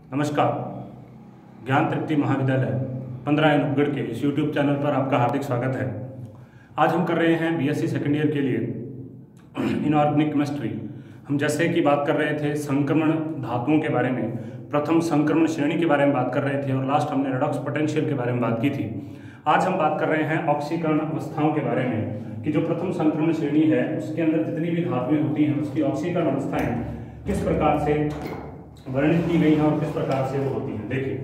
नमस्कार। ज्ञान तृप्ति महाविद्यालय 15 नुपगढ़ के इस YouTube चैनल पर आपका हार्दिक स्वागत है। आज हम कर रहे हैं बीएससी सेकेंड ईयर के लिए इनऑर्गेनिक केमिस्ट्री। हम जैसे कि बात कर रहे थे संक्रमण धातुओं के बारे में, प्रथम संक्रमण श्रेणी के बारे में बात कर रहे थे और लास्ट हमने रेडॉक्स पोटेंशियल के बारे में बात की थी। आज हम बात कर रहे हैं ऑक्सीकरण अवस्थाओं के बारे में कि जो प्रथम संक्रमण श्रेणी है उसके अंदर जितनी भी धातुएं होती हैं उसकी ऑक्सीकरण अवस्थाएं किस प्रकार से वर्णित की गई हैं और किस प्रकार से वो होती हैं। देखिए,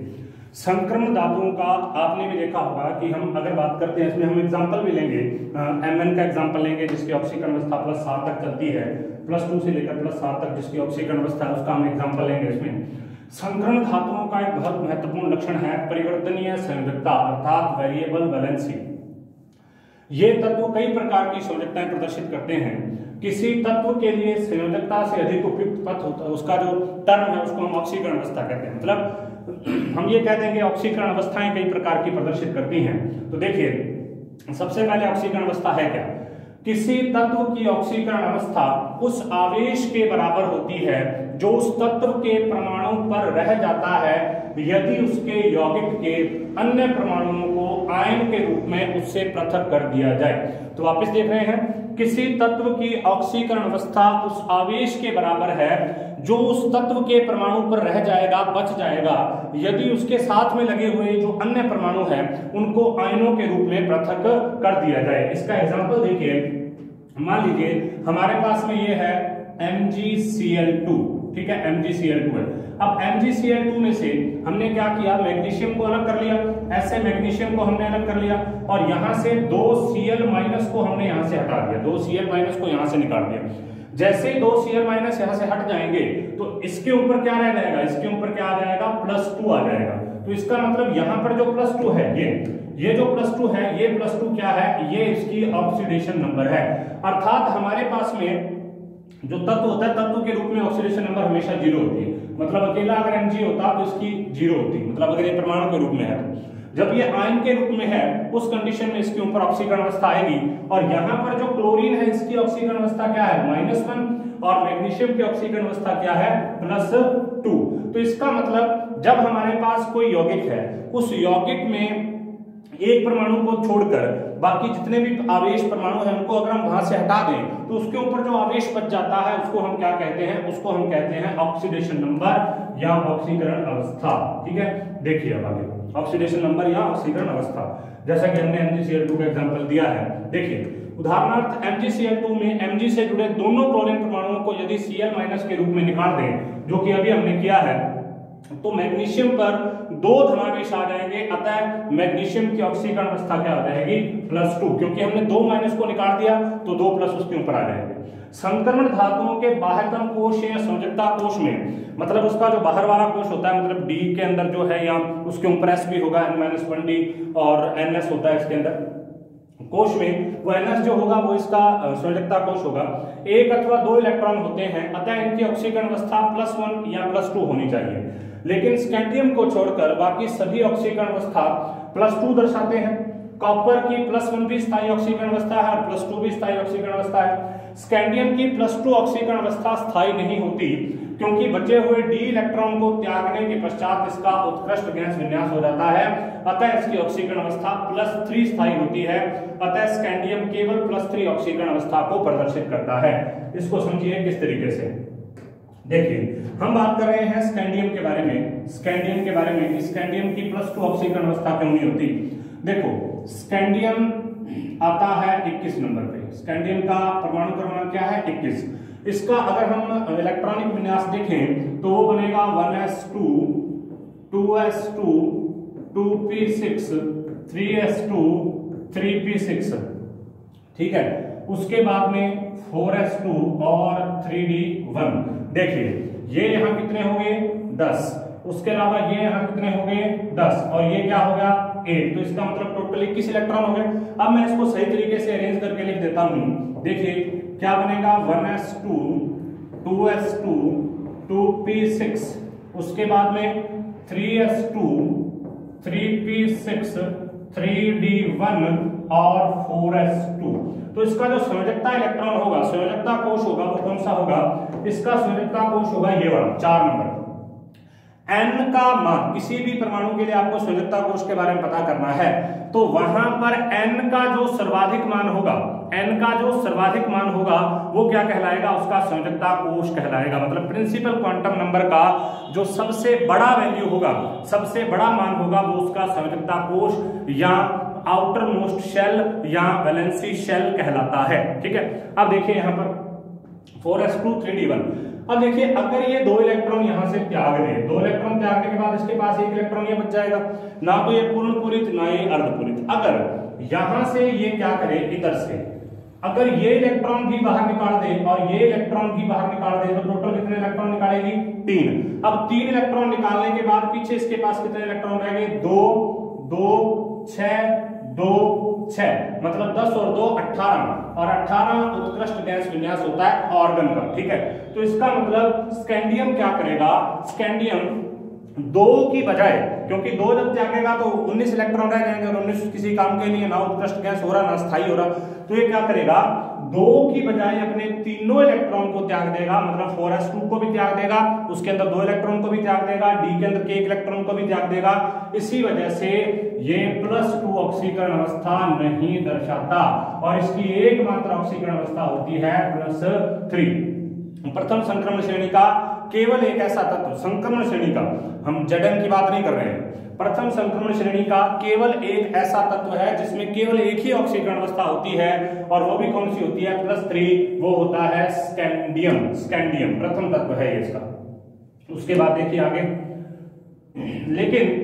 संक्रमण धातुओं का आपने भी देखा होगा कि हम अगर बात करते हैं, इसमें हम एग्जांपल भी लेंगे, Mn का एग्जांपल लेंगे जिसकी ऑक्सीकरण अवस्था +7 तक चलती है, +2 से लेकर +7 तक जिसकी ऑक्सीकरण अवस्था है उसका हम एग्जांपल लेंगे। इसमें संक्रमण धातुओं का एक बहुत महत्वपूर्ण लक्षण है परिवर्तनीय संयोजकता अर्थात वेरिएबल वैलेंसी। ये तत्व कई प्रकार की संयोजकताएं प्रदर्शित करते हैं। किसी तत्व के लिए संयोजकता से अधिक उपयुक्त पथ होता है, उसका जो टर्म है उसको हम ऑक्सीकरण अवस्था कहते हैं। मतलब हम ये कह देंगे ऑक्सीकरण अवस्थाएं कई प्रकार की प्रदर्शित करती हैं। तो देखिए, सबसे पहले ऑक्सीकरण अवस्था है क्या? किसी तत्व की ऑक्सीकरण अवस्था उस आवेश के बराबर होती है जो उस तत्व के परमाणु पर रह जाता है यदि उसके यौगिक के अन्य परमाणुओं को आयन के रूप में उससे पृथक कर दिया जाए। तो वापस देख रहे हैं, किसी तत्व की ऑक्सीकरण अवस्था उस आवेश के बराबर है जो उस तत्व के परमाणु पर रह जाएगा, बच जाएगा यदि उसके साथ में लगे हुए जो अन्य परमाणु हैं उनको आयनों के रूप में पृथक कर दिया जाए। इसका एग्जांपल देखिए, मान लीजिए हमारे पास में ये है MgCl2, ठीक है, MgCl2 है। अब MgCl2 में से हमने क्या किया, मैग्नीशियम को अलग कर लिया, ऐसे मैग्नीशियम को हमने अलग कर लिया और यहां से 2Cl- को हमने यहां से हटा दिया, 2Cl- को यहां से निकाल दिया। जैसे 2Cl- यहां से हट जाएंगे तो इसके ऊपर क्या रह जाएगा, इसके ऊपर क्या आ जाएगा, +2 आ जाएगा। तो इसका मतलब यहां पर जो +2 है, ये जो +2 है, ये +2 क्या है, ये इसकी ऑक्सीडेशन नंबर है। अर्थात हमारे पास में जो तत्व होता है तत्व के रूप में ऑक्सीडेशन नंबर हमेशा 0 होती है। मतलब अकेला अगर Mg होता तो इसकी 0 होती, मतलब अगर ये परमाणु के रूप में है। जब ये आयन के रूप में है उस कंडीशन में इसके ऊपर ऑक्सीकरण अवस्था आएगी और यहाँ पर जो क्लोरीन है इसकी ऑक्सीकरण अवस्था क्या है, -1 और मैग्नीशियम की ऑक्सीकरण अवस्था क्या है, +2। तो इसका मतलब जब हमारे पास कोई यौगिक है उस यौगिक में एक परमाणु को छोड़कर बाकी जितने भी आवेश परमाणु हैं उनको अगर हम वहां से हटा दें तो उसके ऊपर जो आवेश बच जाता है उसको हम क्या कहते हैं, उसको हम कहते हैं ऑक्सीडेशन नंबर या ऑक्सीकरण अवस्था। ठीक है, देखिए अब आगे ऑक्सीडेशन नंबर या ऑक्सीकरण अवस्था, जैसा कि हमने MgCl2 का एग्जांपल दिया है। देखिए उदाहरणार्थ MgCl2 में Mg से जुड़े दोनों क्लोरीन परमाणुओं को यदि Cl- के रूप में निकाल दें, जो कि अभी हमने किया है, तो मैग्नीशियम पर 2 धनावेश आ जाएंगे, अतः मैग्नीशियम की ऑक्सीकरण अवस्था क्या हो जाएगी, +2, क्योंकि हमने 2- को निकाल दिया तो 2+ उसके ऊपर आ जाएंगे। संक्रमण धातुओं के बाह्यतम कोश या संयोजकता कोश में, मतलब उसका जो बाहर वाला कोश होता है, मतलब D के अंदर जो है या उसके ऊपर S भी होगा, N-1D और NS होता है इसके अंदर कोश में, वो NS जो होगा वो इसका संयोजकता कोश होगा। 1 अथवा 2 इलेक्ट्रॉन होते हैं, अतः इनकी ऑक्सीकरण अवस्था +1 या +2 होनी चाहिए। लेकिन स्कैंडियम को छोड़कर बाकी सभी ऑक्सीकरण अवस्था +2 दर्शाते हैं। कॉपर की +1 भी स्थायी ऑक्सीकरण अवस्था है और +2 भी स्थायी ऑक्सीकरण अवस्था है। स्कैंडियम की +2 ऑक्सीकरण अवस्था स्थायी नहीं होती क्योंकि बचे हुए D इलेक्ट्रॉन को त्यागने के पश्चात इसका उत्कृष्ट गैस विन्यास हो जाता है, अतः इसकी ऑक्सीकरण अवस्था +3 स्थायी होती है। अतः स्कैंडियम केवल +3 ऑक्सीकरण अवस्था को प्रदर्शित करता है। इसको समझिए किस तरीके से। देखिए हम बात कर रहे हैं स्कैंडियम के बारे में, स्कैंडियम के बारे में, स्कैंडियम की +2 ऑक्सीकरण अवस्था क्यों नहीं होती। देखो स्कैंडियम आता है 21 नंबर पे, स्कैंडियम का परमाणु क्रमांक क्या है, 21। इसका अगर हम इलेक्ट्रॉनिक विन्यास देखें तो वो बनेगा 1s2 2s2 2p6 3s2 3p6, ठीक है। उसके बाद में 4s2 और 3d1। देखिए ये यहां कितने हो गए, 10। उसके अलावा ये यहां कितने हो गए, 10 और ये क्या हो गया, 8। तो इसका मतलब टोटल 21 इलेक्ट्रॉन हो गए। अब मैं इसको सही तरीके से अरेंज करके लिख देता हूं। देखिए क्या बनेगा, 1s2 2s2 2p6, उसके बाद में 3s2 3p6 3d1 और 4s2। तो इसका जो संयोजकता इलेक्ट्रॉन होगा, संयोजकता कोश होगा, वो कौन सा होगा, इसका संयोजकता कोश होगा ये वाला 4 नंबर। n का मान, किसी भी परमाणु के लिए आपको संयोजकता कोष के बारे में पता करना है, तो वहां पर n का जो सर्वाधिक मान होगा, n का जो सर्वाधिक मान होगा वो क्या कहलाएगा, उसका संयोजकता कोष कहलाएगा। मतलब प्रिंसिपल क्वांटम नंबर का जो सबसे बड़ा वैल्यू होगा, सबसे बड़ा मान होगा, वो उसका संयोजकता कोष या आउटर मोस्ट शेल या वैलेंसी शेल कहलाता है। ठीक है, अब देखिए यहां पर 4s2 3d1। अब देखिए अगर ये 2 इलेक्ट्रॉन यहां से त्याग दे, 2 इलेक्ट्रॉन त्यागने के बाद इसके पास 1 इलेक्ट्रॉन ये बच जाएगा, ना तो ये पूर्ण पूरित ना ये अर्धपूरित। अगर यहां से ये क्या करे, इधर से अगर ये इलेक्ट्रॉन भी बाहर निकाल दे और ये इलेक्ट्रॉन भी बाहर निकाल दे, तो टोटल कितने इलेक्ट्रॉन निकालेगी, 3। अब 3 इलेक्ट्रॉन निकालने के बाद पीछे इसके पास कितने इलेक्ट्रॉन रह गए, 2 2 6 2 6, मतलब 10 और 2 18, और 18 उत्कृष्ट गैस विन्यास होता है ऑर्गन का। ठीक है, तो इसका मतलब स्कैंडियम क्या करेगा, स्कैंडियम 2 की बजाय, क्योंकि 2 जब त्यागेगा तो 19 इलेक्ट्रॉन रह जाएंगे और 19 किसी काम के लिए ना उत्कृष्ट गैस हो रहा ना स्थायी हो रहा, तो ये क्या करेगा, 2 की बजाय अपने तीनों इलेक्ट्रॉन को त्याग देगा। मतलब 4s2 को भी त्याग देगा, उसके अंदर 2 इलेक्ट्रॉन को भी त्याग देगा, डी के अंदर के 1 इलेक्ट्रॉन को भी त्याग देगा। इसी वजह से ये +2 ऑक्सीकरण अवस्था नहीं दर्शाता और इसकी एकमात्र ऑक्सीकरण अवस्था होती है +3। प्रथम संक्रमण श्रेणी का केवल एक ऐसा तत्व, संक्रमण श्रेणी का, हम Zn की बात नहीं कर रहे हैं, प्रथम संक्रमण श्रेणी का केवल एक ऐसा तत्व है जिसमें केवल एक ही ऑक्सीकरण अवस्था होती है, और वो भी कौन सी होती है, +3, वो होता है स्कैंडियम। स्कैंडियम प्रथम तत्व है ये इसका। उसके बाद देखिए आगे, लेकिन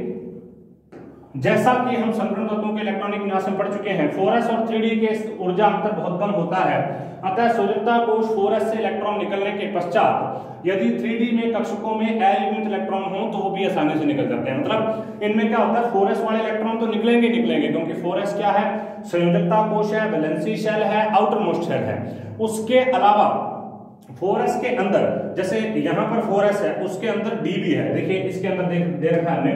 जैसा कि हम संक्रमण तत्वों के इलेक्ट्रॉनिक विन्यास में पढ़ चुके हैं, 4s और 3d के ऊर्जा अंतर बहुत कम होता है, अतः संयोजकता कोष 4s से इलेक्ट्रॉन निकलने के पश्चात यदि 3d में कक्षकों में अयुग्मित इलेक्ट्रॉन हो तो वो भी आसानी से निकल जाते हैं। मतलब इनमें क्या होता है, 4s वाले इलेक्ट्रॉन तो निकलेंगे, क्योंकि 4s क्या है, संयोजकता कोष है, वैलेंसी शेल है, आउटर मोस्ट शेल है। उसके अलावा 4s के अंदर, जैसे यहाँ पर 4s है, उसके अंदर d भी है। देखिए इसके अंदर दे रखा है हमने,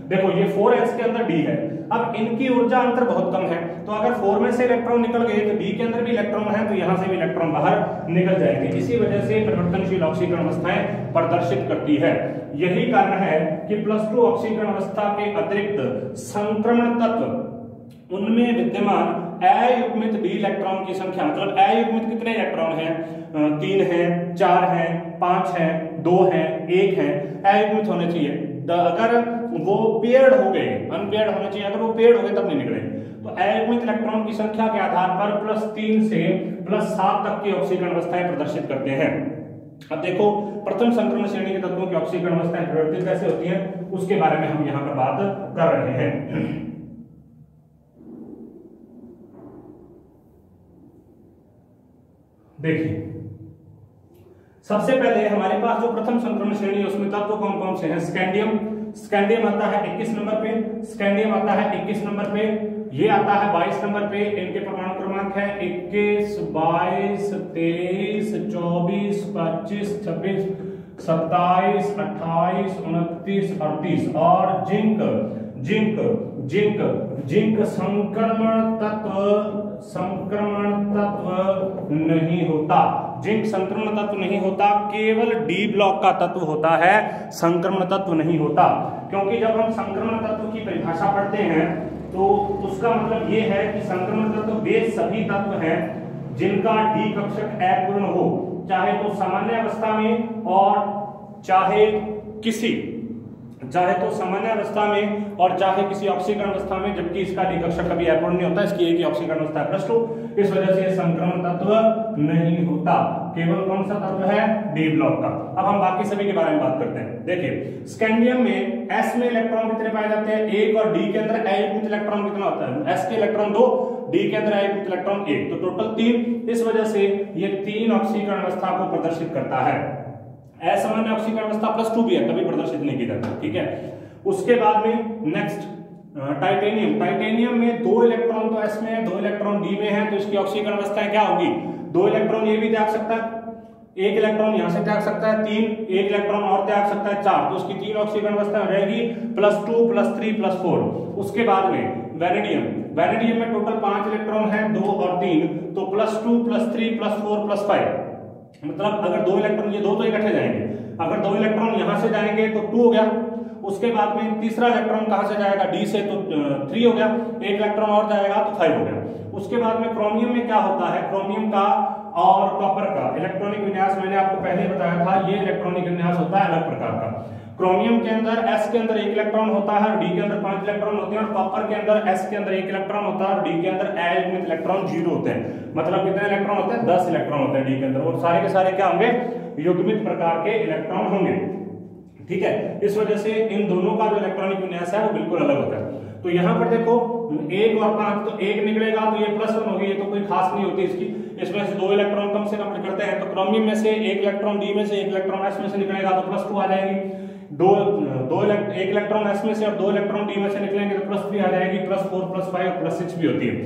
देखो ये 4s के अंदर d है। अब इनकी ऊर्जा अंतर बहुत कम है, तो अगर 4 में से इलेक्ट्रॉन निकल गए तो d के अंदर भी इलेक्ट्रॉन है, तो यहाँ से भी इलेक्ट्रॉन बाहर निकल जाएंगे। इसी वजह से परिवर्तनशील ऑक्सीकरण अवस्थाएं प्रदर्शित करती है। यही कारण है कि +2 ऑक्सीकरण अवस्था के अतिरिक्त संक्रमण तत्व, उनमें विद्यमान अयुग्मित d इलेक्ट्रॉन की संख्या, मतलब अयुग्मित कितने इलेक्ट्रॉन हैं, 3 है, 4 है, 5 है, 2 है, 1 है, अयुग्मित होने चाहिए। अगर वो पेयर्ड हो गए, अनपेयर्ड होने चाहिए, अगर वो पेयर्ड हो गए तब नहीं निकले। तो अयुग्मित इलेक्ट्रॉन की संख्या के आधार पर +3 से +7 तक की ऑक्सीकरण अवस्थाएं प्रदर्शित करते हैं। अब देखो प्रथम संक्रमण श्रेणी के तत्वों की ऑक्सीकरण अवस्थाएं परिवर्तित कैसे होती हैं, उसके बारे में हम यहाँ पर बात कर रहे हैं। देखिए सबसे पहले हमारे पास जो प्रथम संक्रमण श्रेणी है उसमें तत्व कौन कौन से हैं, स्कैंडियम। स्कैंडियम आता है 21 नंबर पे, स्कैंडियम आता है 21 नंबर पे, ये आता है 22 नंबर पे। इनके परमाणु क्रमांक है 21, 22, 23, 24, 25, 26, 27, 28, 29, 38। और जिंक, जिंक जिंक जिंक संक्रमण तत्व नहीं होता। जिंक संक्रमण तत्व नहीं होता, केवल डी ब्लॉक का तत्व होता है, संक्रमण तत्व नहीं होता। क्योंकि जब हम संक्रमण तत्व की परिभाषा पढ़ते हैं तो उसका मतलब ये है कि संक्रमण तत्व वे सभी तत्व हैं जिनका डी कक्षक अपूर्ण हो, चाहे तो सामान्य अवस्था में और चाहे सामान्य अवस्था में और चाहे किसी ऑक्सीकरण अवस्था में, जबकि इसका डी कक्षक कभी अपूर्ण नहीं होता, इसकी एक ही ऑक्सीकरण अवस्था है +2। इस वजह से संक्रमण तत्व नहीं होता, केवल कौन सा तत्व है, डी ब्लॉक का। अब हम बाकी सभी के बारे में बात करते हैं। देखिए स्कैंडियम में s में इलेक्ट्रॉन कितने पाए जाते हैं, 1, और डी के अंदर अयुग्मित इलेक्ट्रॉन कितना होता है, s के इलेक्ट्रॉन 2, डी के अंदर अयुग्मित इलेक्ट्रॉन 1, तो टोटल 3। इस वजह से ये 3 ऑक्सीकरण अवस्था को प्रदर्शित करता है। असामान्य ऑक्सीकरण अवस्था +2 भी है, कभी प्रदर्शित नहीं की जाती। ठीक है, उसके बाद में नेक्स्ट टाइटेनियम। टाइटेनियम में 2 इलेक्ट्रॉन तो s में है, 2 इलेक्ट्रॉन d में है, तो इसकी ऑक्सीकरण अवस्थाएं क्या होगी, 2 इलेक्ट्रॉन ये भी त्याग सकता है, 1 इलेक्ट्रॉन यहां से त्याग सकता है 3, 1 इलेक्ट्रॉन और त्याग सकता है 4, तो उसकी 3 ऑक्सीकरण अवस्था रहेगी +2, +3, +4। उसके बाद में वैनेडियम। वैनेडियम में टोटल 5 इलेक्ट्रॉन है, 2 और 3, तो +2, +3, +4, +5। मतलब अगर 2 इलेक्ट्रॉन, ये 2 तो इकट्ठे जाएंगे, अगर 2 इलेक्ट्रॉन यहां से जाएंगे तो 2 हो गया, उसके बाद में तीसरा इलेक्ट्रॉन कहां से जाएगा, डी से, तो 3 हो गया, एक इलेक्ट्रॉन और जाएगा तो 5 हो गया। उसके बाद में क्रोमियम में क्या होता है, क्रोमियम का और कॉपर का इलेक्ट्रॉनिक विन्यास मैंने आपको पहले ही बताया था, ये इलेक्ट्रॉनिक विन्यास होता है अलग प्रकार का। क्रोमियम के अंदर S के अंदर 1 इलेक्ट्रॉन होता है और D के अंदर 5 इलेक्ट्रॉन होते हैं, और कॉपर के अंदर S के अंदर 1 इलेक्ट्रॉन होता है और D के अंदर अयुग्मित इलेक्ट्रॉन 0 होते हैं। मतलब कितने इलेक्ट्रॉन होते हैं, 10 इलेक्ट्रॉन होते हैं D के अंदर, और सारे के सारे क्या होंगे, युग्मित प्रकार के इलेक्ट्रॉन होंगे। ठीक है, इस वजह से इन दोनों का जो इलेक्ट्रॉनिक विन्यास है वो बिल्कुल अलग होता है। तो यहाँ पर देखो 1 और 5, तो 1 निकलेगा तो ये +1 होगी, ये तो कोई खास नहीं होती इसकी, इसमें से 2 इलेक्ट्रॉन कम से कम निकलते हैं। तो क्रोमियम में से 1 इलेक्ट्रॉन D में से, 1 इलेक्ट्रॉन S में से निकलेगा तो +2 आ जाएगी। 1 इलेक्ट्रॉन S में से और 2 इलेक्ट्रॉन D में से निकलेंगे तो +3 आ जाएगी, +4 +5 और +6 भी होती है।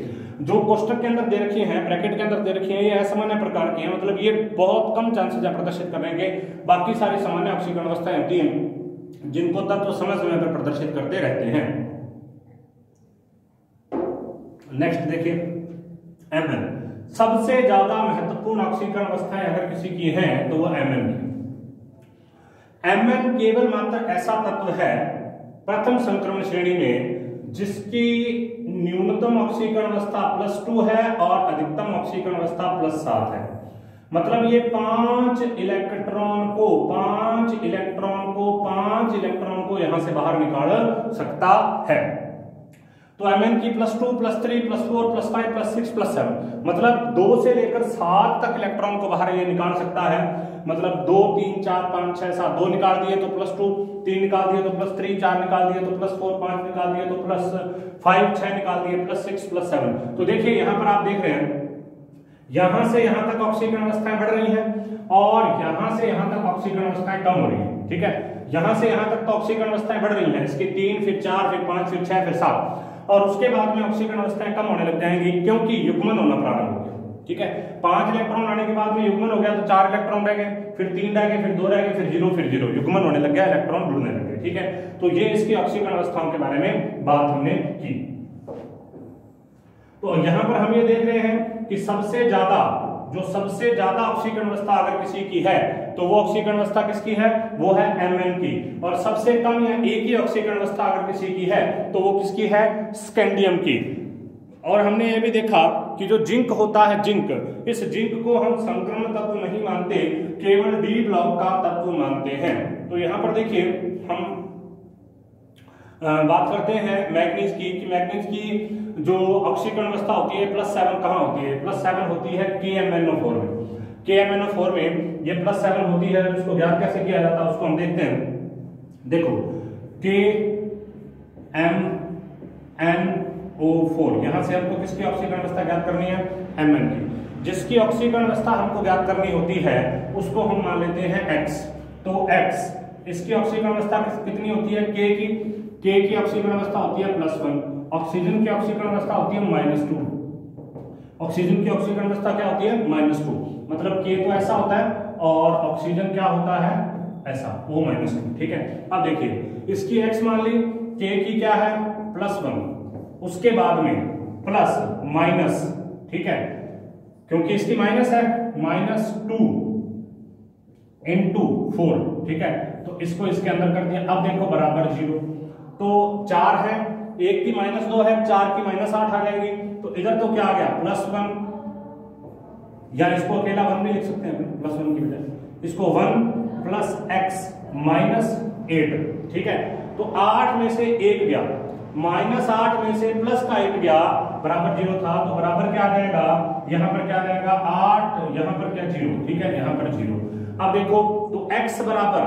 जो कोष्टक के अंदर दे रखी है, ब्रैकेट के अंदर दे रखी है, ये असामान्य प्रकार की है, मतलब ये बहुत कम चांसेस है प्रदर्शित करने के। बाकी सारी सामान्य ऑक्सीकरण अवस्थाएं होती हैं जिनको तत्व समय समय पर प्रदर्शित करते रहते हैं। नेक्स्ट देखिए Mn, सबसे ज्यादा महत्वपूर्ण ऑक्सीकरण अवस्थाएं अगर किसी की हैं तो वो Mn की। Mn केवल मात्र ऐसा तत्व है प्रथम संक्रमण श्रेणी में जिसकी न्यूनतम ऑक्सीकरण अवस्था +2 है और अधिकतम ऑक्सीकरण अवस्था +7 है। मतलब ये 5 इलेक्ट्रॉन को यहां से बाहर निकाल सकता है। तो Mn की +2 +3 +4 +5 +6 +7, मतलब 2 से लेकर 7 तक इलेक्ट्रॉन को बाहर ये निकाल सकता है। मतलब 2 3 4 5 6 7, 2 निकाल दिए तो +2, 3 निकाल दिए तो +3, 4 निकाल दिए तो +4, 5 निकाल दिए तो +5, 6 निकाल दिए +6 +7। तो देखिए यहां पर आप देख रहे हैं, यहां से यहां तक ऑक्सीकरण अवस्थाएं बढ़ रही हैं और यहां से यहां तक ऑक्सीकरण अवस्थाएं कम हो रही हैं। ठीक है, यहां से यहां तक तो ऑक्सीकरण अवस्थाएं बढ़ रही हैं, इसकी 3 फिर 4 फिर 5 फिर 6 फिर 7, और उसके बाद में ऑक्सीकरण अवस्थाएं कम होने लग जाएंगी क्योंकि युग्मन होना प्रारंभ हो गया। ठीक है, 5 इलेक्ट्रॉन आने के बाद में युग्मन हो गया तो 4 इलेक्ट्रॉन रह गए, फिर 3 रह गए, फिर 2 रह गए, फिर 0 फिर 0, युग्मन होने लग गया, इलेक्ट्रॉन जुड़ने लग गए। ठीक है, तो ये इसकी ऑक्सीकरण अवस्थाओं के बारे में बात हमने की। तो यहां पर हम ये देख रहे हैं कि सबसे ज्यादा ऑक्सीकरण अवस्था अगर किसी की है तो वो ऑक्सीकरण अवस्था किसकी है, वो है Mn की। और सबसे कम या एक ही ऑक्सीकरण अवस्था अगर किसी की है तो वो किसकी है, स्कैंडियम की। और हमने ये भी देखा कि जो जिंक होता है, जिंक, इस जिंक को हम संक्रमण तत्व नहीं मानते, केवल डी ब्लॉक का तत्व मानते हैं। तो यहां पर देखिए हम बात करते हैं मैग्नीज की, कि मैग्नीज की जो ऑक्सीकरण अवस्था होती है +7 कहां होती है, +7 होती है KMnO4 में। KMnO4 में ये +7 होती है। उसको ज्ञात कैसे किया जाता है उसको हम देखते हैं। देखो KMnO4, यहां से हमको किसकी ऑक्सीकरण अवस्था ज्ञात करनी है, Mn की। जिसकी ऑक्सीकरण अवस्था हमको ज्ञात करनी होती है उसको हम मान लेते हैं X। तो X, इसकी ऑक्सीकरण अवस्था कितनी होती है, K की ऑक्सीकरण अवस्था होती है +1, ऑक्सीजन की ऑक्सीकरण अवस्था होती है -2। ऑक्सीजन की ऑक्सीकरण अवस्था क्या होती है, -2। मतलब K तो ऐसा होता है और ऑक्सीजन क्या होता है, ऐसा, O -2। ठीक है, अब देखिए इसकी X मान ली, K की क्या है +1, उसके बाद में प्लस माइनस, ठीक है, क्योंकि इसकी माइनस है, -2 × 4। ठीक है, तो इसको इसके अंदर कर दिया। अब देखो बराबर 0, तो 4 है, 1 की -2 है, 4 की -8 आ जाएगी। तो इधर तो क्या आ गया, +1, या इसको अकेला 1 भी लिख सकते हैं +1 की बजाय, इसको 1 + x -8। ठीक है, तो 8 में से 1 गया, -8 में से प्लस का 1 गया, बराबर 0 था, तो बराबर क्या आ जाएगा, यहां पर क्या आ जाएगा 8, यहां पर क्या 0। ठीक है, यहां पर 0। अब देखो तो x बराबर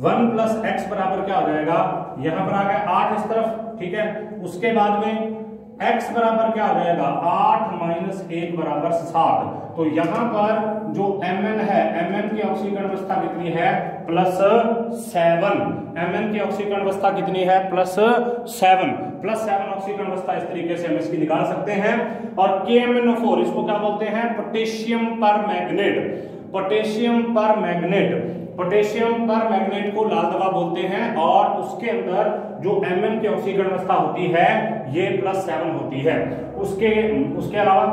1 + x बराबर क्या हो जाएगा, यहां पर आ गया 8 इस तरफ। ठीक है, उसके बाद में x बराबर क्या हो जाएगा, 8 - 1 बराबर 7। तो यहां पर जो Mn है, Mn की ऑक्सीकरण अवस्था कितनी है, +7। Mn की ऑक्सीकरण अवस्था कितनी है, +7 ऑक्सीकरण अवस्था। इस तरीके से हम इसकी निकाल सकते हैं। और KMnO4 इसको क्या बोलते हैं, पोटेशियम परमैंगनेट। पोटेशियम परमैंगनेट को लाल दवा बोलते हैं, और उसके अंदर जो Mn की ऑक्सीकरण अवस्था होती है ये +7 होती है। उसके अलावा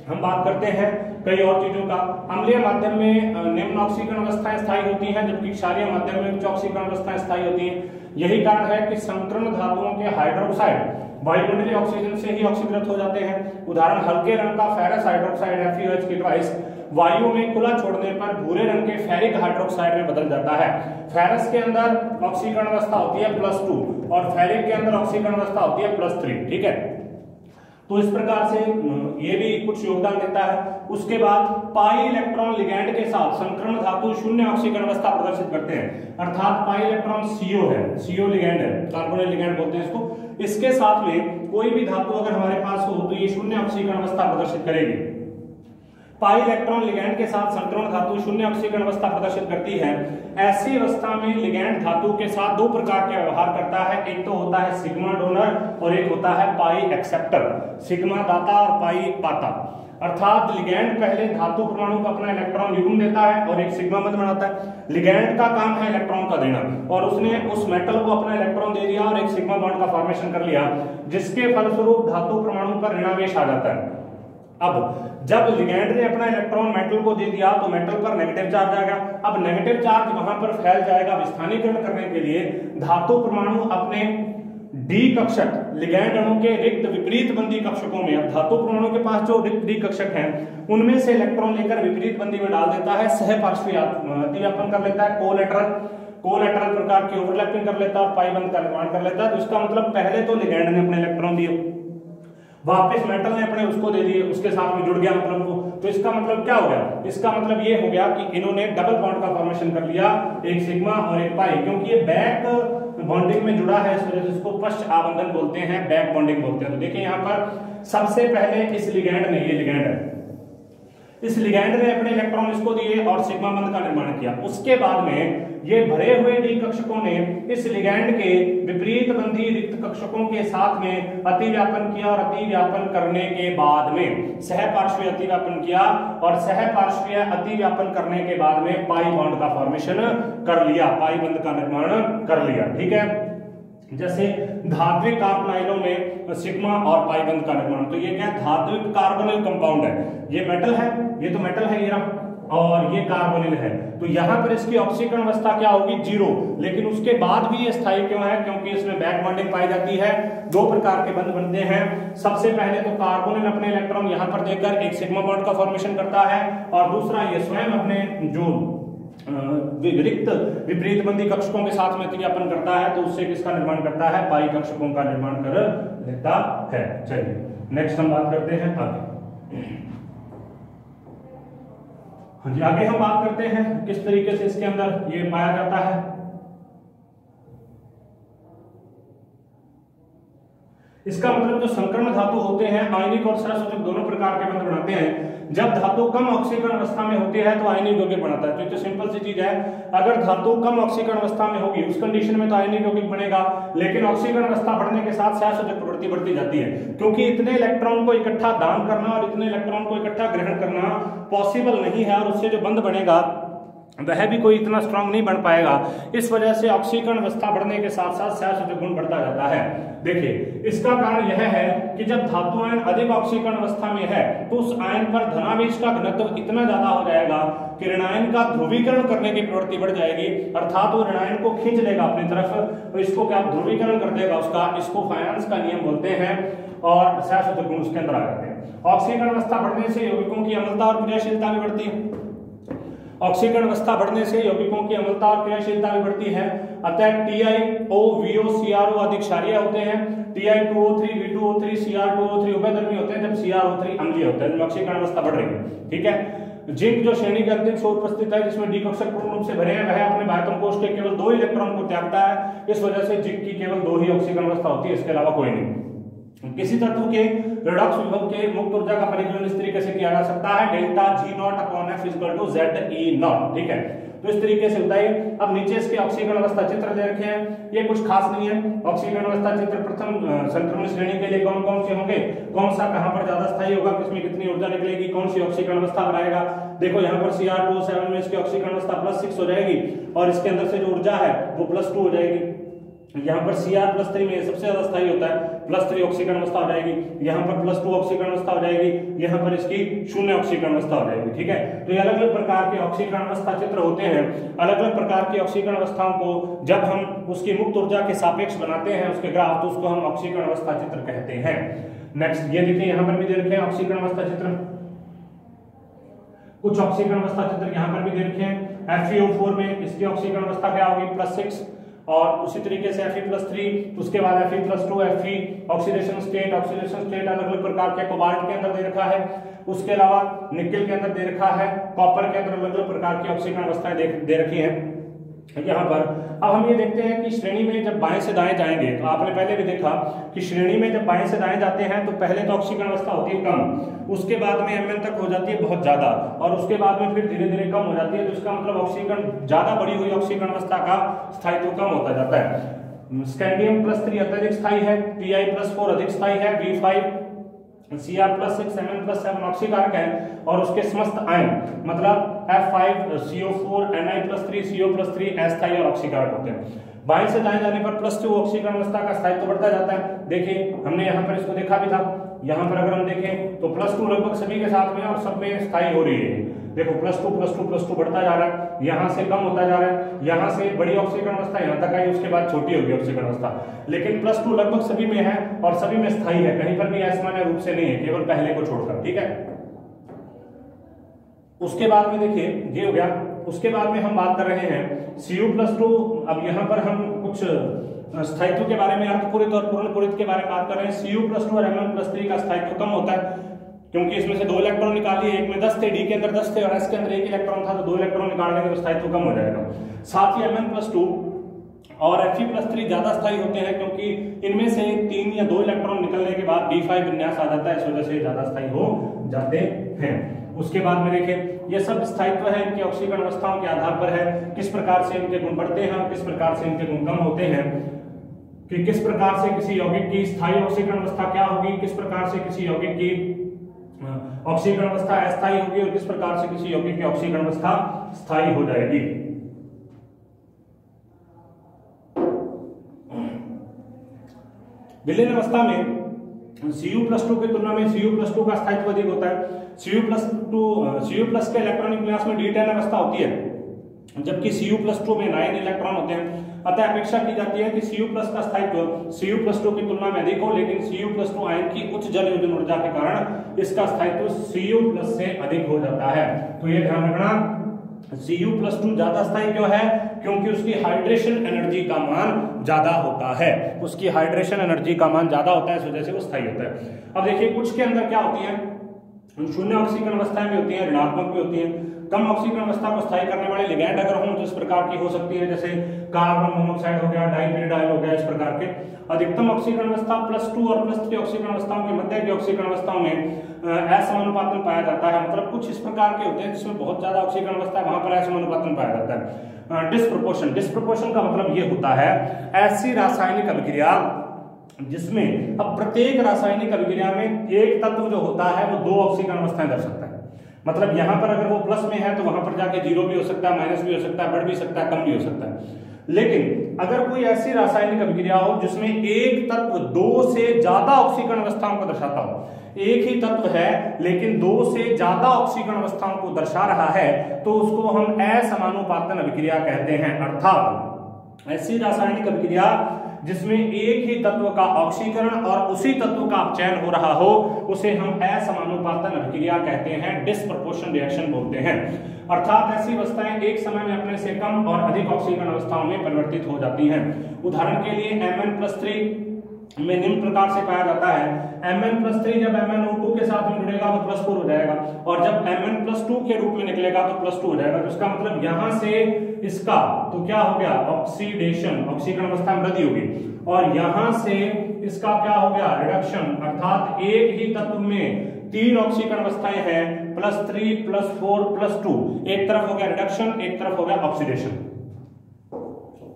हम बात करते हैं कई और चीजों का। अम्लीय माध्यम में निम्न ऑक्सीकरण अवस्थाएं स्थायी होती हैं, जबकि क्षारीय माध्यम में उच्च ऑक्सीकरण अवस्थाएं स्थायी होती हैं। यही कारण है कि संकर्ण धातुओं के हाइड्रोक्साइड वायुमंडलीय ऑक्सीजन से ही ऑक्सीकृत हो जाते हैं। उदाहरण हल्के रंग का फेरस हाइड्रोक्साइड FeOH के ट्वाइस वायु में खुला छोड़ने पर भूरे रंग के फेरिक हाइड्रोक्साइड में बदल जाता है। फेरस के अंदर ऑक्सीकरण अवस्था होती है +2 और फेरिक के अंदर ऑक्सीकरण अवस्था होती है +3। ठीक है, तो इस प्रकार से ये भी कुछ योगदान देता है। उसके बाद पाई इलेक्ट्रॉन लिगैंड के साथ संकर्ण धातु शून्य ऑक्सीकरण अवस्था प्रदर्शित करते हैं, अर्थात पाई इलेक्ट्रॉन CO है, CO लिगैंड है, कार्बोनिल लिगैंड बोलते हैं इसको। इसके साथ में कोई भी धातु अगर हमारे पास हो तो ये शून्य ऑक्सीकरण अवस्था प्रदर्शित करेगी। पाई इलेक्ट्रॉन लिगैंड के साथ संकरण धातु शून्य ऑक्सीकरण अवस्था प्रदर्शित करती है। ऐसी अवस्था में लिगैंड धातु के साथ दो प्रकार के व्यवहार करता है, एक तो होता है सिग्मा डोनर और एक होता है पाई एक्सेप्टर। सिग्मा दाता और पाई पाता, अर्थात लिगैंड पहले धातु परमाणु को अपना इलेक्ट्रॉन युग्म देता है और एक सिग्मा बंध बनाता है। लिगैंड का काम है इलेक्ट्रॉन का देना, और उसने उस मेटल को अपना इलेक्ट्रॉन दे दिया और एक सिग्मा बॉन्ड का फॉर्मेशन कर लिया, जिसके फलस्वरूप धातु परमाणु पर ऋणावेश आ जाता है। अब जब लिगैंड ने अपना इलेक्ट्रॉन मेटल को दे दिया तो मेटल पर नेगेटिव चार्ज आएगा। अब नेगेटिव चार्ज वहां पर फैल जाएगा। विस्थानीकरण करने के लिए धातु परमाणु अपने डी कक्षक लिगैंड अणु के रिक्त विपरीत बंदी कक्षकों में, अब धातु परमाणु के पास जो रिक्त डी कक्षक हैं उनमें से इलेक्ट्रॉन लेकर विपरीत बंदी में डाल देता है, सहपार्श्वीय अतिव्यापन कर लेता है, कोलेटरल प्रकार की ओवरलैपिंग कर लेता है और पाई बंध का निर्माण कर लेता है। तो इसका मतलब पहले तो लिगैंड ने अपने इलेक्ट्रॉन दिए, वापस मेटल ने अपने उसको दे दिए, उसके साथ में जुड़ गया मतलब वो। तो इसका मतलब क्या हो गया? इसका मतलब ये हो गया कि इन्होंने डबल बॉन्ड का फॉर्मेशन कर लिया, एक सिग्मा और एक पाई, क्योंकि ये बैक बॉन्डिंग में जुड़ा है, इस वजह से इसको पश्च आबंधन बोलते हैं, बैक बॉन्डिंग बोलते हैं। तो देखिए यहाँ पर सबसे पहले इस लिगैंड ने, ये लिगैंड है, इस लिगैंड ने अपने इलेक्ट्रॉन इसको दिए और सिग्मा बंध का निर्माण किया। उसके बाद में ये भरे हुए डी कक्षकों ने इस लिगैंड के विपरीत बंधी रिक्त कक्षकों के साथ में अतिव्यापन किया और अतिव्यापन करने के बाद में सहपार्श्वीय अतिव्यापन किया और सहपार्श्वीय अतिव्यापन करने के बाद में पाई बॉन्ड का फॉर्मेशन कर लिया, पाई बंध का निर्माण कर लिया। ठीक है, जैसे धात्विक कार्बोनाइलों में सिग्मा और पाई बंध का निर्माण। तो ये क्या धात्विक कार्बोनिल कंपाउंड है, ये मेटल है, ये तो मेटल है ये रहा, और ये कार्बोनिल है। तो यहां पर इसकी ऑक्सीकरण अवस्था क्या होगी? 0। लेकिन उसके बाद भी ये स्थायी क्यों है? क्योंकि इसमें बैक बॉन्डिंग पाई जाती है। दो प्रकार के बंध बनते हैं। सबसे पहले तो कार्बोनिल अपने इलेक्ट्रॉन यहां पर देकर एक सिग्मा बॉन्ड का फॉर्मेशन करता है, और दूसरा ये स्वयं अपने जो रिक्त विपरीत बंधी कक्षकों के साथ में अतिव्यापन करता है, तो उससे किसका निर्माण करता है? पाई कक्षकों का निर्माण कर लेता है। चलिए नेक्स्ट हम बात करते हैं आगे। हाँ जी, आगे हम बात करते हैं किस तरीके से इसके अंदर ये पाया जाता है। इसका मतलब जो संकर्ण धातु होते हैं आयनिक और सहसंयोजक दोनों प्रकार के बंध बनाते हैं। जब धातु कम ऑक्सीकरण अवस्था में होती है तो आयनिक यौगिक बनाता है। तो सिंपल सी चीज है, अगर धातु कम ऑक्सीकरण अवस्था में होगी उस कंडीशन में तो आयनिक यौगिक बनेगा, लेकिन ऑक्सीकरण अवस्था बढ़ने के साथ सहसंयोजक प्रवृत्ति बढ़ती जाती है, क्योंकि इतने इलेक्ट्रॉन को इकट्ठा दान करना और इतने इलेक्ट्रॉन को इकट्ठा ग्रहण करना पॉसिबल नहीं है, और उससे जो बंध बनेगा वह भी कोई इतना स्ट्रांग नहीं बन पाएगा। इस वजह से ऑक्सीकरण अवस्था बढ़ने के साथ साथ सहसंयोजक गुण बढ़ता जाता है। देखिए, इसका कारण यह है कि जब धातु आयन अधिक ऑक्सीकरण अवस्था में है तो उस आयन पर धनावेश का घनत्व इतना ज्यादा हो जाएगा कि ऋणायन का ध्रुवीकरण करने की प्रवृत्ति बढ़ जाएगी, अर्थात वो ऋणायन को खींच लेगा अपनी तरफ, तो इसको क्या ध्रुवीकरण कर देगा उसका। इसको फायनांस का नियम बोलते हैं, और सहसंयोजक गुण उसके अंदर आ जाते हैं। ऑक्सीकरण अवस्था बढ़ने से यौगिकों की अम्लता और क्रियाशीलता भी बढ़ती है। ऑक्सीकरण अवस्था बढ़ने से यौगिकों की अम्लता और क्रियाशीलता भी बढ़ती है। अतः TiO, VO, CrO अधिक क्षारीय होते हैं। Ti2O3, V2O3, Cr2O3 उभयधर्मी होते हैं, जब Cr2O3 अम्लीय होता है, ऑक्सीकरण अवस्था बढ़ रही है। ठीक है, जिंक जो श्रेणी के अंतिम छोर उपस्थित है जिसमें डी कक्षक पूर्ण रूप से भरे हैं, वह अपने बाह्यतम कोश के केवल 2 इलेक्ट्रॉन को त्यागता है। इस वजह से जिंक की केवल 2 ही ऑक्सीकरण अवस्था होती है, इसके अलावा कोई नहीं। किसी तत्व के रेडॉक्स विभव के मुक्त ऊर्जा का परिकलन इस तरीके से किया जा सकता है, डेल्टा G0/F = ZE0। ठीक है, तो इस तरीके से होता है। अब नीचे इसके ऑक्सीकरण अवस्था चित्र दे रखे हैं, ये कुछ खास नहीं है। ऑक्सीकरण अवस्था चित्र प्रथम संक्रमण श्रेणी के लिए कौन कौन से होंगे, कौन सा कहां पर ज्यादा स्थायी होगा, किसमें कितनी ऊर्जा निकलेगी, कौन सी ऑक्सीकरण अवस्था बनाएगा। देखो यहाँ पर Cr2O7 में इसकी ऑक्सीकरण अवस्था +6 हो जाएगी, और इसके अंदर से जो ऊर्जा है वो +2 हो जाएगी। यहाँ पर Cr+3 में सबसे ज्यादा स्थायी होता है, +3 ऑक्सीकरण अवस्था हो जाएगी। यहाँ पर +2 ऑक्सीकरण अवस्था हो जाएगी। यहाँ पर इसकी 0 ऑक्सीकरण अवस्था हो जाएगी। ठीक है, तो ये अलग अलग प्रकार के ऑक्सीकरण अवस्था चित्र होते हैं। अलग अलग प्रकार की ऑक्सीकरण अवस्थाओं को जब हम उसकी मुक्त ऊर्जा के सापेक्ष बनाते हैं उसके ग्राफ, तो उसको हम ऑक्सीकरण अवस्था चित्र कहते हैं। नेक्स्ट ये देखिए, यहाँ पर भी दे रखे हैं ऑक्सीकरण अवस्था चित्र। कुछ ऑक्सीकरण अवस्था चित्र यहाँ पर भी दे रखे हैं। FeO4 में इसकी ऑक्सीकरण अवस्था क्या होगी, +6, और उसी तरीके से Fe+3, उसके बाद Fe+2, Fe ऑक्सीडेशन स्टेट अलग अलग प्रकार के कोबाल्ट के अंदर दे रखा है। उसके अलावा निकेल के अंदर दे रखा है, कॉपर के अंदर अलग अलग प्रकार की ऑक्सीकरण अवस्थाएं दे रखी हैं यहाँ पर। अब हम ये देखते हैं कि श्रेणी में जब बाएं से दाएं जाएंगे, तो आपने पहले भी देखा कि श्रेणी में जब बाएं से दाएं जाते हैं तो पहले तो ऑक्सीकरण अवस्था होती है कम, उसके बाद में Mn तक हो जाती है बहुत ज्यादा, और उसके बाद में फिर धीरे धीरे कम हो जाती है। तो इसका मतलब ऑक्सीकरण ज्यादा बड़ी हुई ऑक्सीकरण अवस्था का स्थायित्व कम होता जाता है। स्कैंडियम+3 अत्यधिक स्थायी है, Pi+4 अधिक स्थायी है, B5 Cr+6 Mn+7 ऑक्सीकारक है, और उसके समस्त आयन मतलब F5CO4 Ni+3 CO+3 अस्थायी और ऑक्सीकारक होते हैं। बाएं से दाएं जाने पर +2 ऑक्सीकरण अवस्था का स्थायित्व बढ़ता जाता है। देखिए हमने यहाँ पर इसको देखा भी था। यहाँ पर अगर हम देखें तो +2 लगभग सभी के साथ में और सब में स्थायी हो रही है। देखो +2 बढ़ता जा रहा है, यहाँ से कम होता जा रहा है, यहाँ से बड़ी ऑक्सीकरण अवस्था यहाँ तक आई, उसके बाद छोटी होगी ऑक्सीकरण अवस्था, लेकिन +2 लगभग सभी में है और सभी में स्थायी है, कहीं पर भी असामान्य रूप से नहीं है, केवल पहले को छोड़कर। ठीक है, उसके बाद में देखिए ये हो गया। उसके बाद में हम बात कर रहे हैं Cu+2। अब यहाँ पर हम कुछ स्थायित्व के बारे में, अर्धपूरित और पूर्णपूरित के बारे में बात कर रहे हैं। Cu+2 और Mn+3 का स्थायित्व कम होता है, क्योंकि इसमें से 2 इलेक्ट्रॉन निकालिए, एक में 10 थे, डी के अंदर 10 थे और एस के अंदर 1 इलेक्ट्रॉन था, तो 2 इलेक्ट्रॉन निकाल देंगे तो स्थायित्व कम हो जाएगा। साथ ही Mn+2 और Fe+3 ज्यादा स्थायी होते हैं, क्योंकि इनमें से 3 या 2 इलेक्ट्रॉन निकलने के बाद D5 विन्यास आ जाता है, इस वजह से ज्यादा स्थायी हो जाते हैं। उसके बाद में देखें, ये सब स्थायित्व है इनकी ऑक्सीकरण अवस्थाओं के आधार पर है, किस प्रकार से इनके गुण बढ़ते हैं और किस प्रकार से इनके गुण कम होते हैं, कि किस प्रकार से किसी यौगिक की स्थायी ऑक्सीकरण अवस्था क्या होगी, किस प्रकार से किसी यौगिक की ऑक्सीकरण अवस्था अस्थायी होगी और किस प्रकार से किसी यौगिक की ऑक्सीकरण अवस्था स्थायी हो जाएगी। विलीन अवस्था में Cu+2 की तुलना में Cu+2 का स्थायित्व अधिक होता है। Cu+ के इलेक्ट्रॉनिक विन्यास में D10 अवस्था होती है, जबकि Cu+2 में 9 इलेक्ट्रॉन होते हैं। अतः अपेक्षा की जाती है कि Cu+ का स्थायित्व Cu+2 की तुलना में अधिक हो, लेकिन Cu+2 आयन की उच्च जल योजन ऊर्जा के कारण इसका स्थायित्व Cu+ से अधिक हो जाता है। तो ये ध्यान रखना, Cu+2 ज्यादा स्थायी क्यों है, क्योंकि उसकी हाइड्रेशन एनर्जी का मान ज्यादा होता है, उसकी हाइड्रेशन एनर्जी का मान ज्यादा होता है, इस वजह से वो स्थायी होता है। अब देखिए कुछ के अंदर क्या होती है, 0 ऑक्सीकरण अवस्थाएं भी होती हैं, ऋणात्मक भी होती हैं। कम ऑक्सीकरण अवस्था को स्थायी करने वाले लिगैंड अगर हों तो इस प्रकार की हो सकती है, जैसे कार्बन मोनोऑक्साइड हो गया, डाइपीरिडाइल हो गया, इस प्रकार के। अधिकतम ऑक्सीकरण अवस्था +2 और +3 ऑक्सीकरण अवस्थाओं के मध्य की ऑक्सीकरण अवस्थाओं में असमानुपातन पाया जाता है। मतलब कुछ इस प्रकार के होते हैं जिसमें बहुत ज्यादा ऑक्सीकरण अवस्था है, वहां पर असमानुपातन पाया जाता है। डिस्प्रोपोर्शन का मतलब ये होता है ऐसी रासायनिक अभिक्रिया जिसमें अब प्रत्येक रासायनिक अभिक्रिया में एक तत्व जो होता है वो 2 ऑक्सीकरण अवस्थाएं दर्शाता है। मतलब यहां पर अगर वो प्लस में है तो वहां पर जाके 0 भी हो सकता है, माइनस भी हो सकता है, बढ़ भी सकता है, कम भी हो सकता है। लेकिन अगर कोई ऐसी रासायनिक अभिक्रिया हो जिसमें एक तत्व 2 से ज्यादा ऑक्सीकरण अवस्थाओं को दर्शाता हो, एक ही तत्व है लेकिन 2 से ज्यादा ऑक्सीकरण अवस्थाओं को दर्शा रहा है, तो उसको हम असमानुपातन अभिक्रिया कहते हैं। अर्थात ऐसी रासायनिक अभिक्रिया जिसमें एक ही तत्व का ऑक्सीकरण और उसी तत्व का अपचयन हो रहा हो, उसे हम असमानुपातन अभिक्रिया कहते हैं, डिस्प्रपोर्शन रिएक्शन बोलते हैं। अर्थात ऐसी अवस्थाएं एक समय में अपने से कम और अधिक ऑक्सीकरण अवस्थाओं में परिवर्तित हो जाती हैं। उदाहरण के लिए Mn+3 में निम्न प्रकार से पाया जाता है। Mn+3 जब MnO2 के साथ में जुड़ेगा तो +4 हो जाएगा, और जब Mn+2 के रूप में निकलेगा तो +2 हो जाएगा। तो इसका मतलब यहां से इसका तो क्या हो गया, ऑक्सीडेशन, ऑक्सीकरण अवस्था में वृद्धि होगी, और यहां से इसका क्या हो गया, रिडक्शन। अर्थात एक ही तत्व में 3 ऑक्सीकरण अवस्थाएं हैं, +3 +4 +2, एक तरफ हो गया रिडक्शन, एक तरफ हो गया ऑक्सीडेशन।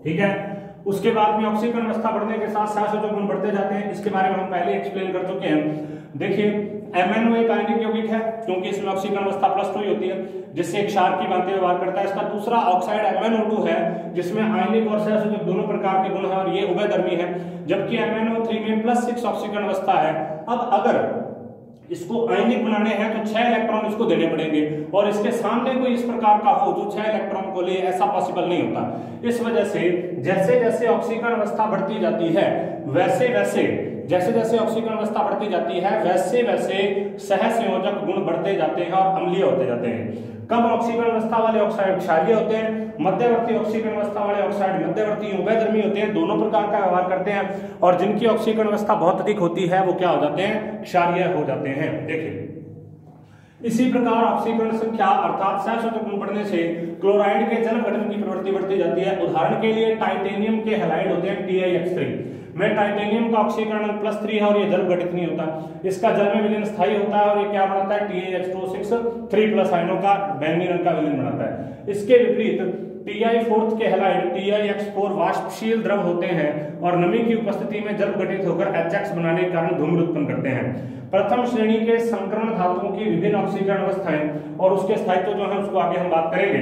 ठीक है, उसके बाद में ऑक्सीकरण अवस्था बढ़ने के साथ साथ जो गुण बढ़ते जाते हैं, इसके बारे में हम पहले एक्सप्लेन कर चुके हैं। देखिए MnO एक आयनिक यौगिक है क्योंकि इसमें ऑक्सीकरण अवस्था +2 ही होती है, जिससे एक क्षार की भांति व्यवहार करता है। इसका दूसरा ऑक्साइड MnO2 है जिसमें आयनिक और सहसंयोजक दोनों प्रकार के गुण हैं और ये उभयधर्मी है, जबकि MnO3 में +6 ऑक्सीकरण अवस्था है। अब अगर इसको आयनिक बनाने हैं तो 6 इलेक्ट्रॉन इसको देने पड़ेंगे और इसके सामने कोई इस प्रकार का हो जो 6 इलेक्ट्रॉन को ले, ऐसा पॉसिबल नहीं होता। इस वजह से जैसे जैसे ऑक्सीकरण अवस्था बढ़ती जाती है वैसे जैसे ऑक्सीकरण अवस्था बढ़ती जाती है वैसे सहसंयोजक गुण बढ़ते जाते हैं और अम्लीय होते जाते हैं। कम ऑक्सीकरण अवस्था वाले ऑक्साइड क्षारीय होते हैं, मध्यवर्ती ऑक्सीकरण अवस्था वाले ऑक्साइड मध्यवर्ती उभयधर्मी होते हैं, दोनों प्रकार का व्यवहार करते हैं, और जिनकी ऑक्सीकरण अवस्था बहुत अधिक होती है वो क्या हो जाते हैं, क्षारीय हो जाते हैं। देखिए इसी प्रकार ऑक्सीकरण संख्या अर्थात सहसंयोजक गुण बढ़ने से क्लोराइड के जल गठन की प्रवृत्ति बढ़ती जाती है। उदाहरण के लिए टाइटेनियम के हैलाइड होते हैं TiX3 में टाइटेनियम का ऑक्सीकरण +3 है और ये जल गठित नहीं होता, इसका जल में विलीन स्थायी होता है और ये क्या बनाता है, TiX2 3+ आयनों का बैंगनी रंग का विलीन बनाता है। इसके विपरीत Ti4 के हैलाइड TiX4 वाष्पशील द्रव होते हैं और नमी की उपस्थिति में जल गठित होकर HX बनाने के कारण धूम्र उत्पन्न करते हैं। प्रथम श्रेणी के संकरण धातुओं की विभिन्न ऑक्सीकरण अवस्थाएं और उसके स्थायित्व जो है उसको आगे हम बात करेंगे।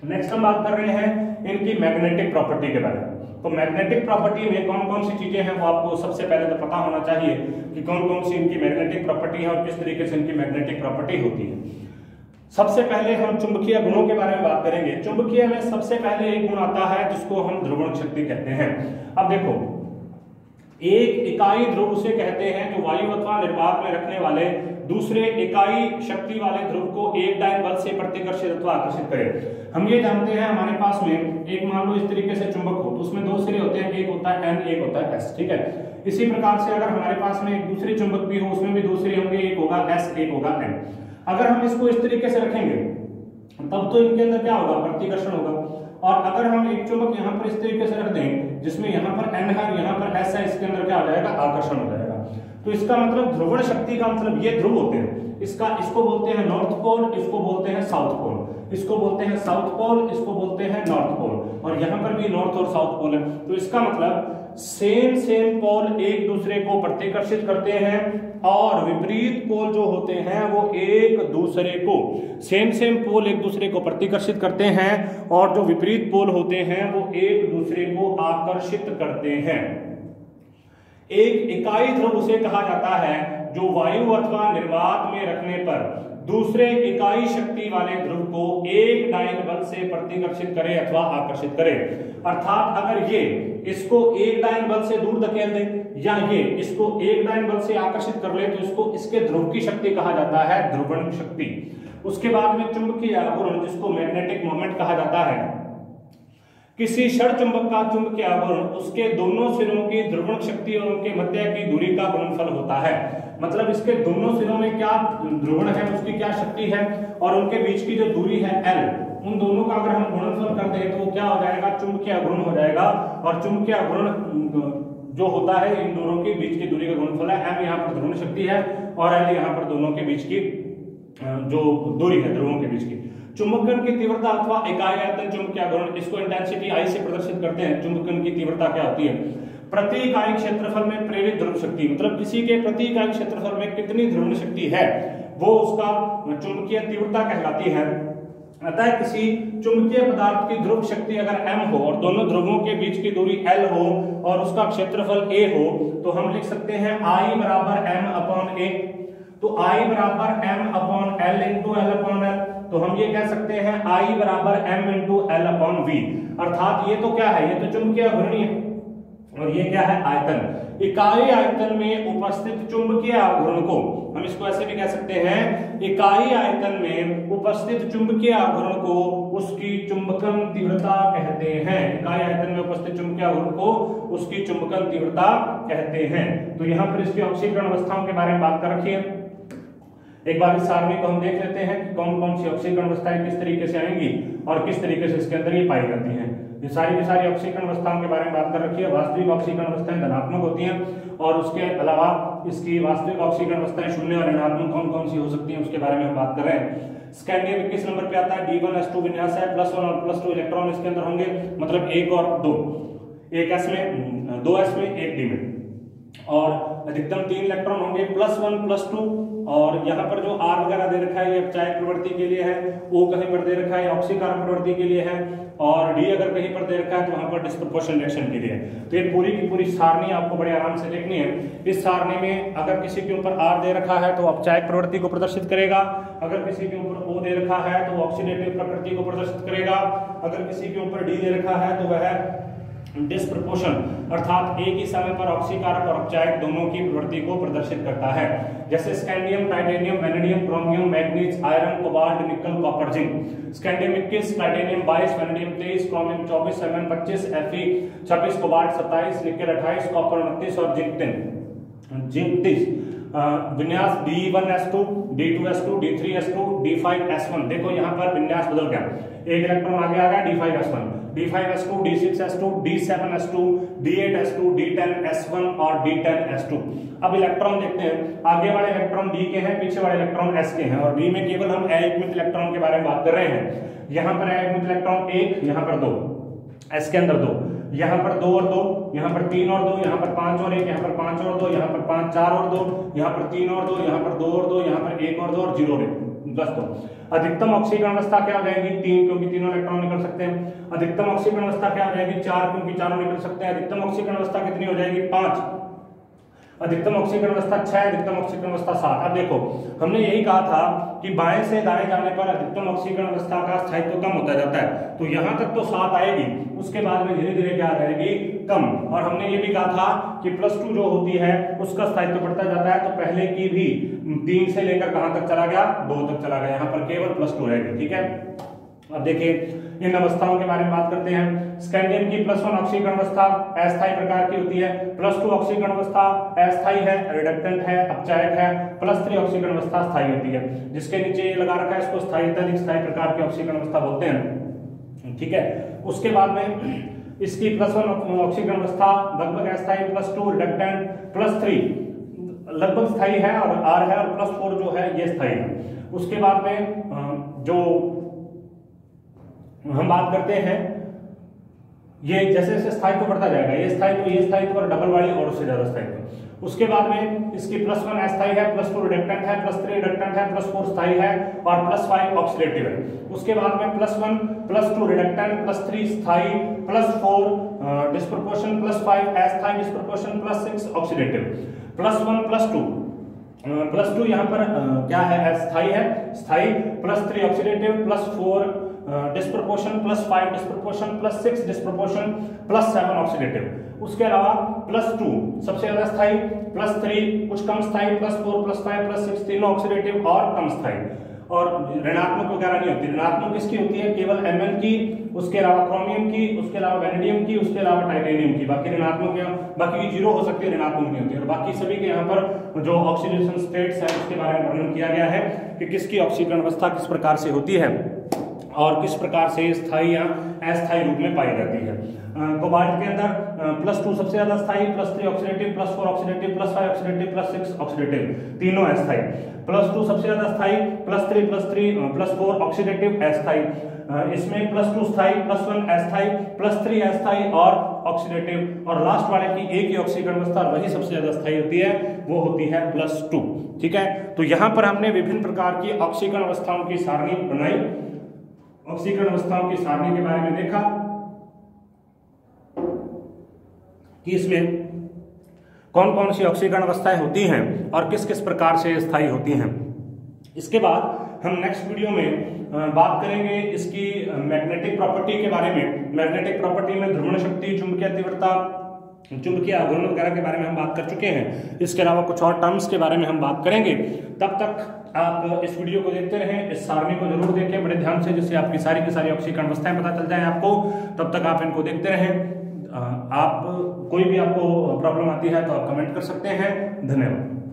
नेक्स्ट हम बात कर रहे हैं इनकी मैग्नेटिक प्रॉपर्टी के बारे में। तो मैग्नेटिक प्रॉपर्टी में कौन कौन सी चीजें हैं वो आपको सबसे पहले तो पता होना चाहिए कि कौन कौन सी इनकी मैग्नेटिक प्रॉपर्टी है और किस तरीके से इनकी मैग्नेटिक प्रॉपर्टी होती है। सबसे पहले हम चुंबकीय गुणों के बारे में बात करेंगे। चुंबकीय में सबसे पहले एक गुण आता है जिसको हम ध्रुवण शक्ति कहते हैं। अब देखो एक इकाई ध्रुव उसे कहते हैं जो वायु अथवा निर्वात में रखने वाले दूसरे इकाई शक्ति वाले ध्रुव को एक डायन बल से प्रतिकर्षित अथवा आकर्षित करे। हम ये जानते हैं हमारे पास में एक मान लो इस तरीके से चुंबक हो तो उसमें दो सिरे होते हैं, एक होता है N एक होता है S, ठीक है। इसी प्रकार से अगर हमारे पास में एक दूसरी चुंबक भी हो उसमें भी दो सिरे होंगे, एक होगा S एक होगा N। अगर हम इसको इस तरीके से रखेंगे तब तो इनके अंदर क्या होगा, प्रतिकर्षण होगा। और अगर हम एक चुंबक यहाँ पर इस तरीके से रख दें जिसमें यहाँ पर N है यहाँ पर S है, इसके अंदर क्या हो जाएगा, आकर्षण हो जाएगा। तो इसका मतलब ध्रुवण शक्ति का मतलब ये ध्रुव होते हैं, इसको बोलते हैं नॉर्थ पोल, इसको बोलते हैं साउथ पोल, इसको बोलते हैं साउथ पोल, इसको बोलते हैं नॉर्थ पोल, और यहाँ पर भी नॉर्थ और साउथ पोल है। तो इसका मतलब सेम पोल एक दूसरे को प्रतिकर्षित करते हैं और विपरीत पोल जो होते हैं वो एक दूसरे को सेम पोल एक दूसरे को प्रतिकर्षित करते हैं और जो विपरीत पोल होते हैं वो एक दूसरे को आकर्षित करते हैं। एक इकाई ध्रुव उसे कहा जाता है जो वायु अथवा निर्वात में रखने पर दूसरे इकाई शक्ति वाले ध्रुव को एक डायन बल से प्रतिकर्षित करे अथवा आकर्षित करे। अर्थात अगर ये इसको एक डायन बल से दूर धकेल दे या ये इसको एक डायन बल से आकर्षित कर ले तो इसको इसके ध्रुव की शक्ति कहा जाता है ध्रुवण शक्ति। उसके बाद में चुंबकीय आघूर्ण जिसको मैग्नेटिक मोमेंट कहा जाता है। किसी क्षण चुंबक का चुंबकीय आघूर्ण उसके दोनों सिरों की ध्रुवण शक्ति और उनके मध्य की दूरी का गुणनफल होता है। मतलब इसके दोनों सिरों में क्या ध्रुवण है, उसकी क्या शक्ति है और उनके बीच की जो दूरी है L, उन दोनों का अगर हम गुणनफल कर दें तो क्या हो जाएगा, चुंबकीय आघूर्ण हो जाएगा। और चुंबकीय आघूर्ण जो होता है इन दोनों के बीच की दूरी का गुणनफल है। M यहाँ पर ध्रुवण शक्ति है और L यहाँ पर दोनों के बीच की जो दूरी है ध्रुवों के बीच की। चुंबकन की तीव्रता अथवा इकाई आयतन चुंबकीय आघूर्ण, इसको इंटेंसिटी I से प्रदर्शित करते हैं। चुंबकन की तीव्रता क्या होती है, प्रति इकाई क्षेत्रफल में प्रेरित ध्रुव शक्ति, मतलब किसी के प्रति इकाई क्षेत्रफल में कितनी ध्रुवण शक्ति है वो उसका चुंबकीय तीव्रता कहलाती है। अतः किसी चुंबकीय पदार्थ की ध्रुव शक्ति अगर M हो और दोनों ध्रुवों के बीच की दूरी L हो और उसका क्षेत्रफल A हो तो हम लिख सकते हैं I बराबर M/A। तो I बराबर M/L इंटू L/L। तो हम ये कह सकते हैं I बराबर M इंटू L/V। अर्थात ये तो क्या है, ये तो चुंबकीय आघूर्ण है और ये क्या है, आयतन। इकाई आयतन में उपस्थित चुंबकीय आघूर्ण को हम इसको ऐसे भी कह सकते हैं, इकाई आयतन में उपस्थित चुंबकीय आघूर्ण को उसकी चुंबकन तीव्रता कहते हैं। इकाई आयतन में उपस्थित चुंबकीय आघूर्ण को उसकी चुंबकन तीव्रता कहते हैं। तो यहाँ पर इसकी ऑक्सीकरण अवस्थाओं के बारे में बात कर रखी है। एक बार इस सारणी को हम देख लेते हैं कि कौन कौन सी ऑक्सीकरण अवस्थाएं किस तरीके से आएंगी और किस तरीके से इसके अंदर ये पाई जाती हैं। ये सारी की सारी ऑक्सीकरण अवस्थाओं के बारे में बात कर रखी है। वास्तविक ऑक्सीकरण अवस्थाएं धनात्मक होती हैं और उसके अलावा इसकी वास्तविक ऑक्सीकरण अवस्थाएं शून्य और ऋणात्मक कौन कौन सी हो सकती हैं उसके बारे में हम बात कर रहे हैं। स्कैंडियम 21 नंबर पे आता है, D1S2 विन्यास है, +1 और +2 इलेक्ट्रॉन इसके अंदर होंगे, मतलब 1 और 2, एक S में, 2 S में, एक D में, और अधिकतम 3 इलेक्ट्रॉन होंगे, +1 +2 और यहाँ पर जो R वगैरह दे रखा है ये अपचायक प्रवृत्ति के लिए है, O कहीं पर दे रखा है ऑक्सीकारक प्रवृत्ति के लिए है, और D अगर कहीं पर दे रखा है तो वहां पर डिस्प्रपोर्शन रिएक्शन के लिए है। तो ये पूरी की पूरी सारणी आपको बड़े आराम से देखनी है। इस सारणी में अगर किसी के ऊपर R दे रखा है तो अपचायक प्रवृत्ति को प्रदर्शित करेगा, अगर किसी के ऊपर O दे रखा है तो ऑक्सीडेटिव प्रकृति को प्रदर्शित करेगा, अगर किसी के ऊपर D दे रखा है तो वह डिस्प्रपोर्शन अर्थात एक ही समय पर ऑक्सीकारक और अपचायक दोनों की प्रवृत्ति को प्रदर्शित करता है। जैसे scandium, titanium, vanadium, chromium, manganese, iron, cobalt, nickel, copper, zinc. Scandium 21, titanium 22, vanadium 23, chromium 24, seven 25, Fe 26, cobalt 27, nickel 28, copper 29 और जिंक 30। विन्यास D1s2, D2s2, D3s2, D5s1। देखो यहाँ पर विन्यास बदल गया, एक इलेक्ट्रॉन आगे आ गया D5s1, D5s2, D6s2, D7s2, D8s2, D10s1 और D10s2। अब इलेक्ट्रॉन देखते हैं, आगे वाले इलेक्ट्रॉन D के हैं, पीछे वाले इलेक्ट्रॉन S के हैं, और D में केवल हम अयुग्मित इलेक्ट्रॉन के बारे में बात कर रहे हैं। यहाँ पर अयुग्मित इलेक्ट्रॉन 1, यहाँ पर 2, S के अंदर 2, यहाँ पर 2 और 2, यहाँ पर 3 और 2, यहाँ पर 5 और 1, यहाँ पर 5 और 2, यहाँ पर 5 4 और 2, यहाँ पर 3 और 2, यहाँ पर 2 और 2, यहाँ पर 1 और 2 और 0 10 2। अधिकतम ऑक्सीकरण अवस्था क्या हो जाएगी? 3, क्योंकि तीनों इलेक्ट्रॉन निकल सकते हैं। अधिकतम ऑक्सीकरण अवस्था क्या हो जाएगी? 4, क्योंकि चारों निकल सकते हैं। अधिकतम ऑक्सीकरण अवस्था कितनी हो जाएगी? 5। अधिकतम ऑक्सीकरण अवस्था 6, अधिकतम ऑक्सीकरण अवस्था 7। अब देखो हमने यही कहा था कि बाएं से दाएं जाने पर अधिकतम ऑक्सीकरण अवस्था का स्थायित्व कम होता जाता है, तो यहाँ तक तो 7 आएगी, उसके बाद में धीरे धीरे क्या आ जाएगी? कम। और हमने ये भी कहा था कि +2 जो होती है उसका स्थायित्व बढ़ता जाता है, तो पहले की भी 3 से लेकर कहां तक चला गया? 2 तक चला गया, यहाँ पर केवल +2 रहेगी। ठीक है, अब देखिए इन अवस्थाओं के बारे में बात करते हैं। स्कैंडियम की +1 ऑक्सीकरण अवस्था अस्थायी प्रकार की होती है, +2 ऑक्सीकरण अवस्था अस्थायी है, रिडक्टेंट है, अपचायक है, +3 ऑक्सीकरण अवस्था स्थायी होती है। जिसके नीचे ये लगा रखा है इसको स्थायी अत्यधिक स्थायी प्रकार की ऑक्सीकरण अवस्था बोलते हैं। ठीक है, उसके बाद में इसकी +1 ऑक्सीकरण अवस्था लगभग अस्थायी, +2 रिडक्टेंट, +3 लगभग स्थायी है और R है, और +4 जो है ये स्थायी है। उसके बाद में जो हम बात करते हैं, ये जैसे जैसे स्थायित्व बढ़ता जाएगा, ये स्थायित्व और डबल वाली और उससे ज्यादा स्थायित्व। उसके बाद में इसकी +1 अस्थायी है, +2 रिडक्टेंट है, +3 रिडक्टेंट है, +4 स्थायी है और +5 ऑक्सीडेटिव है। उसके बाद में +1, +2 रिडक्टेंट, +3 स्थायी, +4 डिस्प्रपोर्शन, +5 अस्थायी डिस्प्रपोर्शन, +6 ऑक्सीडेटिव। +1 +2 यहाँ पर क्या है? अस्थायी है, स्थायी, +3 ऑक्सीडेटिव, +4 डिस्प्रपोर्शन, +5 डिस्प्रपोर्शन, +6 डिस्प्रपोर्शन, +7 ऑक्सीडेटिव। उसके अलावा +2 सबसे ज्यादा स्थायी, +3 कुछ कम स्थायी, +4 +5 +6 तीनों ऑक्सीडेटिव और कम स्थायी। और ऋणात्मक वगैरह नहीं होती। ऋणात्मक किसकी होती है? केवल Mn की, उसके अलावा क्रोमियम की, उसके अलावा वैनेडियम की, उसके अलावा टाइटेनियम की। बाकी ऋणात्मक बाकी 0 हो सकती है, ऋणात्मक नहीं होती। और बाकी सभी के यहाँ पर जो ऑक्सीडेशन स्टेट्स है उसके बारे में वर्णन किया गया है कि किसकी ऑक्सीकरण अवस्था किस प्रकार से होती है और किस प्रकार से स्थायी या अस्थायी रूप में पाई जाती है। कोबाल्ट के अंदर +2 सबसे ज्यादा स्थायी, +3 ऑक्सीडेटिव, +4 ऑक्सीडेटिव, +5 ऑक्सीडेटिव, +6 ऑक्सीडेटिव, तीनों अस्थायी। +2 सबसे ज्यादा स्थायी, +4 ऑक्सीडेटिव अस्थायी। इसमें +2 स्थायी, +1 अस्थायी, +3 अस्थायी और ऑक्सीडेटिव। और लास्ट वाले की एक ही ऑक्सीकरण अवस्था, वही सबसे ज्यादा स्थायी होती है, वो होती है +2। ठीक है, तो यहाँ पर हमने विभिन्न प्रकार की ऑक्सीकरण अवस्थाओं की सारणी बनाई, ऑक्सीकरण अवस्थाओं की सारणी के बारे में देखा कि इसमें कौन कौन सी ऑक्सीकरण अवस्थाएं होती हैं और किस किस प्रकार से स्थायी होती हैं। इसके बाद हम नेक्स्ट वीडियो में बात करेंगे इसकी मैग्नेटिक प्रॉपर्टी के बारे में। मैग्नेटिक प्रॉपर्टी में ध्रुवण शक्ति, चुंबकीय तीव्रता, चुंबकीय आघूर्ण वगैरह के बारे में हम बात कर चुके हैं। इसके अलावा कुछ और टर्म्स के बारे में हम बात करेंगे। तब तक आप इस वीडियो को देखते रहें, इस सारणी को जरूर देखें बड़े ध्यान से, जिससे आपकी सारी की सारी ऑक्सीकरण अवस्थाएं पता चल जाए आपको। तब तक आप इनको देखते रहें। आप कोई भी आपको प्रॉब्लम आती है तो आप कमेंट कर सकते हैं। धन्यवाद।